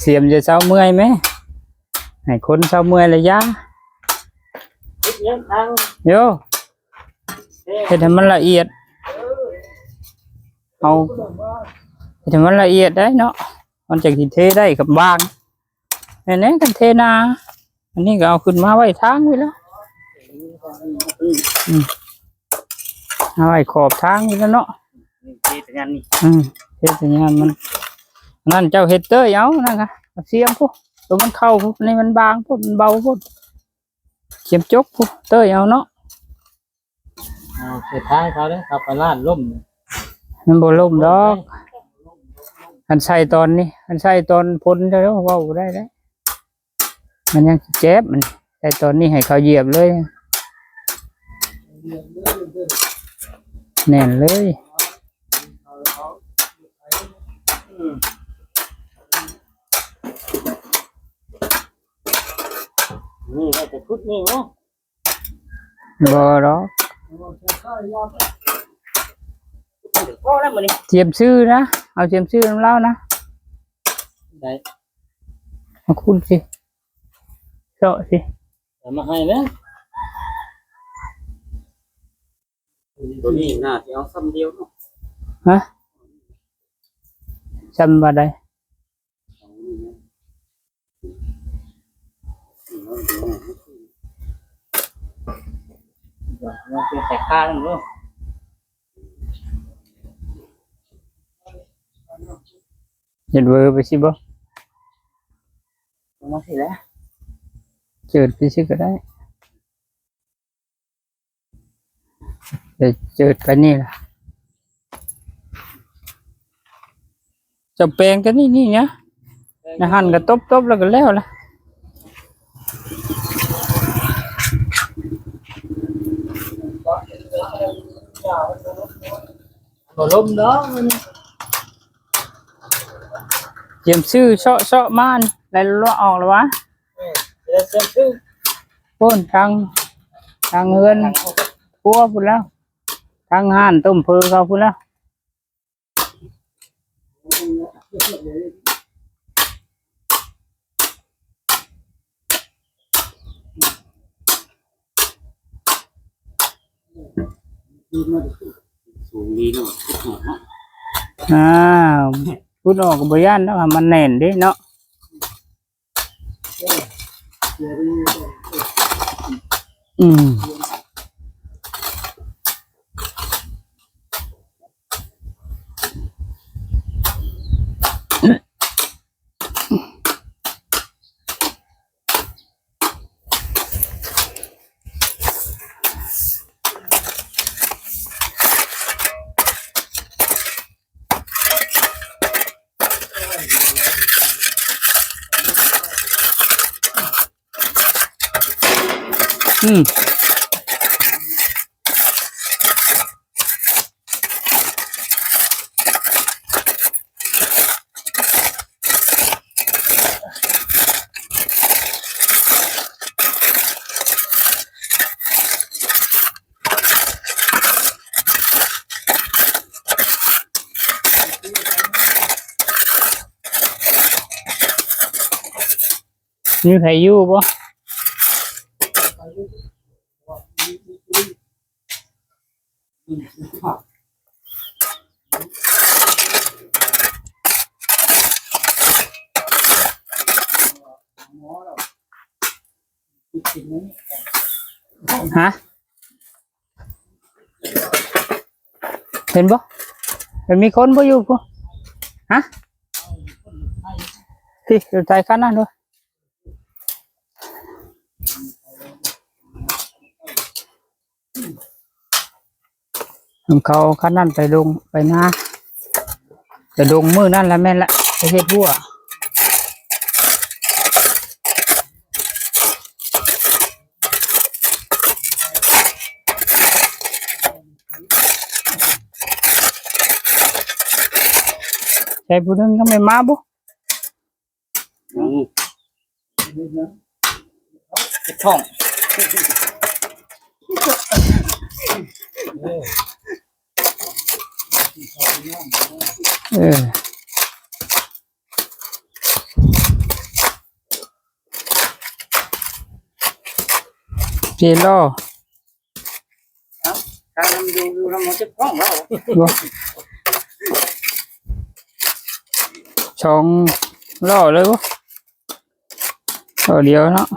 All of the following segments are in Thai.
เสียมจะเช้าเมื่อยไหมให้คนเช้าเมื่อยเลยยะโยเห็นมันละเอียดเอาเห็นมันละเอียดได้เนาะมันจะกินเทได้กับบางนี่กันเทนาอันนี้ก็เอาขึ้นมาไว้ทางไว้แล้วเอาไว้ขอบทางไว้แล้วเนาะเทสัญญาณนี่เทสัญญาณมันนั่นเจ้าเฮดเตอร์เอานั่นค่ะเสียมพวกตัวมันเข้าพวกนี่มันบางพวกมันเบาพวกเสียมจกพวกเตอร์เอาเนาะเสร็จท้ายเขาเลยขับไปลาดล่มมันบ่ล่มดอกอันใส่ตอนนี้อันใส่ตอนพ้นเท่านั้นว่าได้แล้วมันยังเจ็บมันใส่ตอนนี้ให้เขาเหยียบเลยแน่นเลยนี่ได้แต่พุทธนี่เนาะบ่หรอกเทียมชื่อนะเอาเทียมชื่อน้ำเล่านะได้มาคุณสิเจาะสิมาให้นะตัวนี้น่าจะเอาซ้ำเดียวเนาะฮะซ้ำมาได้มันเป็นแต่ข้างเนาะเห็นเวอร์ไปสิบ่มาสิแล้วเจิดไปสิก็ได้เดี๋ยวเจิดไปนี่ล่ะจะแปลงกันนี่นะนะหั่นก็ตบแล้วก็แล้วล่ะตัวลมเนาะเจียมชื่อเชาะมันอะไรล้อออกแล้ววะเจียมชื่อพ้นทางเฮือนพัวพูดแล้วทางห่านต้มเพอเขาพูดแล้วสูงดีเนาะพูดออกกับบย่านแล้วมันแน่นดิเนาะมีใครอยู่ปะฮะเห็นปะมันมีคนปะอยู่ปะฮะที่อยู่ใจขั้นนั้นด้วยเขาขั้นนั้นไปลงไปนะจะลงมือนั่นแล้วแม่ละไปเฮ็ดบัวใช่ผู้นึงก็ไม่มาบุท่อง เจโล ทางมันดูน้ำมันจะพ้องแล้ว ช่องล่อเลยวะเดียวเนาะ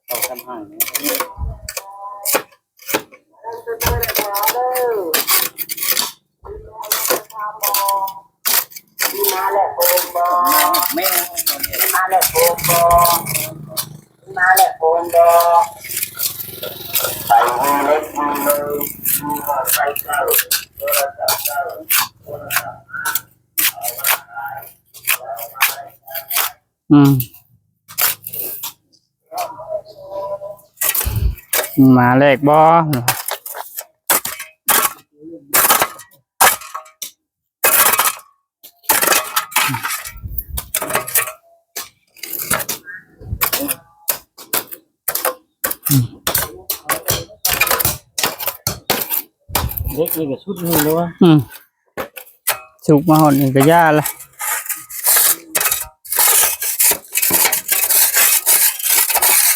เอาทำห่างมาแล้วโอมบอแม่มาแล้วโอมบอมาแล้วโอมบอใส่มือเล็กมือเลยใส่เก้ามาแรกบอเล็กนี่ก็ชุดนี้เลยวะ สุกมาหอนนี่ก็ย่าละ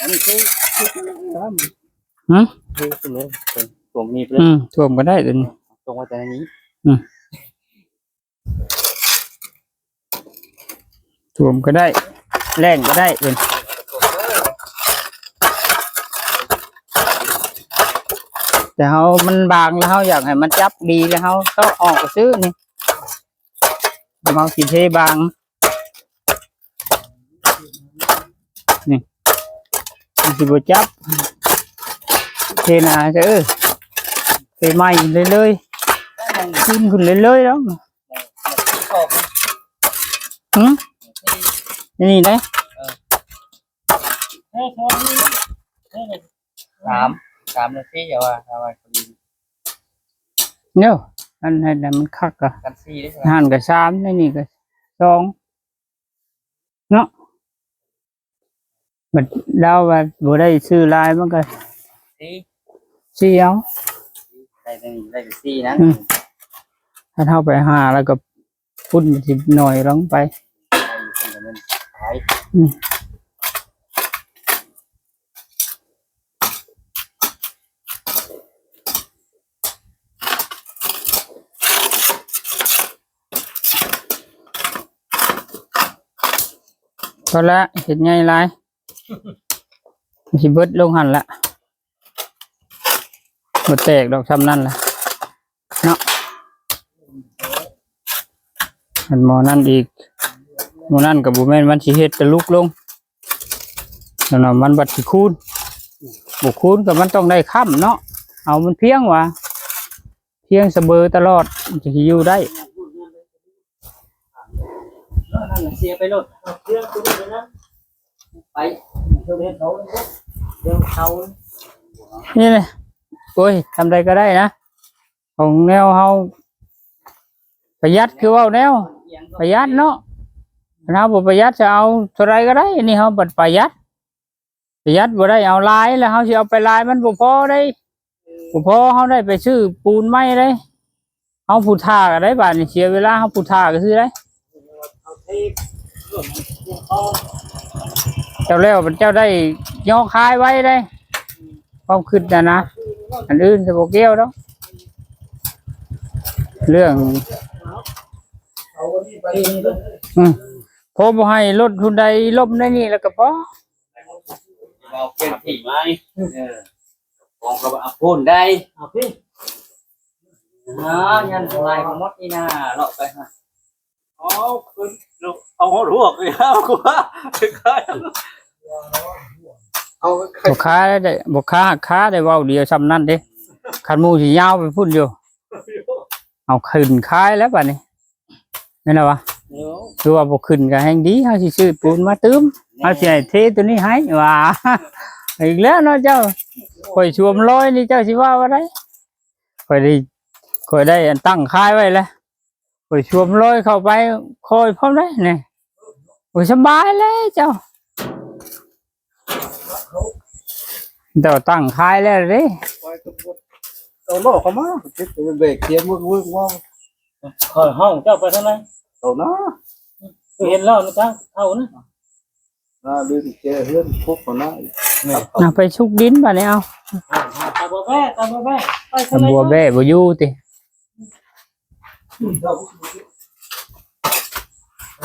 อันนี้คือครับ คือเป็นเลยผมมีเพื่อน ท่วมก็ได้ตัวนี้ ตรงว่าแต่นี้ ท่วมก็ได้แรงก็ได้เป็นแต่เขามันบางแล้วเขาอยากให้มันจับดีแล้วเขาต้องออกไปซื้อนี่เขาสีเทบางนี่สิบจับเทนาจะเทใหม่เลยขึ้นขึ้นเลยแล้วนี่ได้สามนาทีอย่าว่าคนดี เนาะอันนั้นมันคักอะ กันซีได้ใช่ไหม หันกับ3นี่ก็2เนาะมันเดาว่าบ่ได้ซื้อลายมันก็ ซี เอา ได้ซีนั้น ถ้าเท่าไปหาแล้วก็พุ่นสิหน่อยลงไปพอละเห็นไงลายสิเบิดลงหันละบ่แตกดอกซ้ำนั่นล่ะเนาะอันหมอนั่นอีกหมอนั่นกับบุแม่นมันสิเฮ็ดจะลุกลงแล้วน่ะมันบัดสิคูณบ่คูณก็มันต้องได้ค่ำเนาะเอามันเพียงว่ะเพียงเสมอตลอดมันจะอยู่ได้ เสียไปรถเรื่องตัวนี้นะไปเที่ยวเล่นเขาเรื่องเขา นี่เลยโอ้ยทำใดก็ได้นะของแนวเฮาประหยัดคือว่าแนวประหยัดเนาะถ้าบ่ประหยัดจะเอาเท่าไรก็ได้นี่เฮาบัดประหยัดบ่ได้เอาลายแล้วเฮาสิเอาไปลายมันบ่พอได้บ่พอเฮาได้ไปซื้อปูนไม้ได้เฮาผู้ท่าก็ได้บาดนี้เสียเวลาเฮาผู้ท่าก็ซื้อได้เจ้าแล้วเจ้าได้ย่อคายไว้ได้ความคิดนะอันอื่นจะบ่เกี่ยวดอกเรื่องพอบ่ให้รถทุนใดล้มได้นี่แล้วก็พอ เอาเพื่อนที่ไหมของกระบะพ่นได้เอาพี่ยันลายของมดนี่นะเลาะไปฮะเอาคุณเอาหัวลวกเลยเอากูว่าเอา บ่ค้าได้บ่ค้าได้เว้าเดียวซ้ำนั้นเด้คันหมู่สิยาวไปพุ่นอยู่เอาขึ้นคายแล้วบัดนี้แม่นบ่วะคือว่าบ่ขึ้นก็แฮงดีเฮาสิซื้อปูนมาตื้มเฮาสิให้เทตัวนี้ให้ว่าอีกแล้วเนาะเจ้าข่อยชวมร้อยนี่เจ้าสิว่าได้ข่อยได้อันตั้งคายไว้แล้วข่อยชวมร้อยเข้าไปคอยพร้อมได้นี่โอ้ยสบายเลยเจ้าแต่ว่าตั้งคายแล้วเด้ เอาโลกเขามาเบรกเทียนมึงว่า คอยห้องเจ้าไปทางไหน โตเนาะ เห็นแล้วนะจ๊ะเท่านะ ลืมเจอเพื่อนคุกคนนั้น เอาไปชุกดินบัดนี้เอา ตาบัวแม่ตาบัวแม่ไปทางไหน บัวแบ่บ่อยู่ติ ไหน